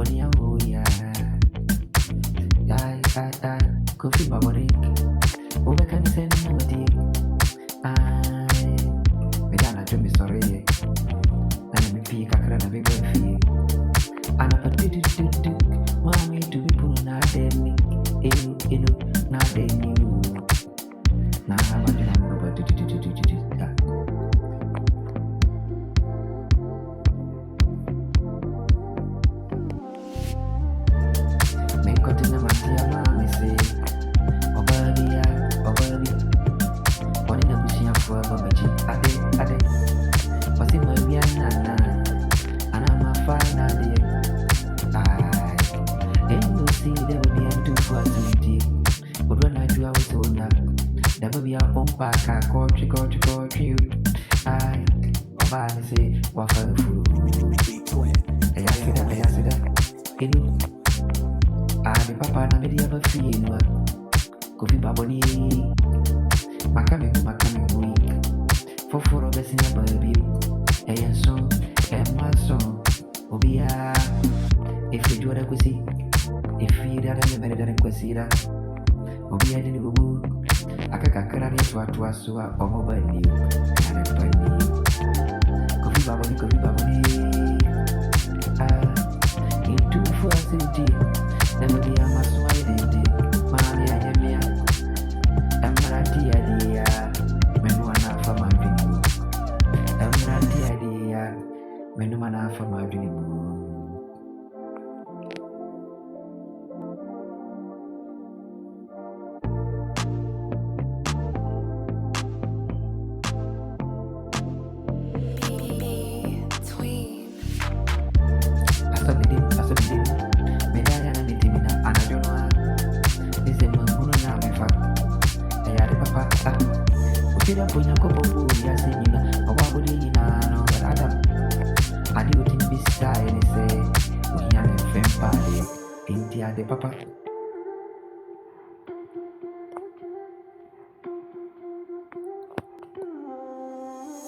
body and oh yeah. Die, coffee my body. Over can you send me nobody? Me done a me sorry. And me fee kakra na me go fee. And I put do. Mommy to be put na den na den you. Na ba na ba do. Me continue my tia me say. Obabi. One in the bushing for Babaji. Ade. Was it my Viana? And I'm a fan of the ain't no see there will be a two for city. But when I do, I was told that there will be a pump back. I got you. I say, what for the food? I see that. The papa na me di aba fie no kofi baboni makame foforo besi na baby eyenso emaso obia efi jora kwesi efi dada me mere dada kwesi da obia de ni bubu akakakara ni twa so a omo ba ni ana pani kofi baboni into for city. Never be a mass wide, Mania, Emerald idea, Menuana for my dream. Emerald idea, Menumana for my dream. Kira punya kopo ya sinina awabudi ina no adam adi utin bisa ini se uhiane fempale intia de papa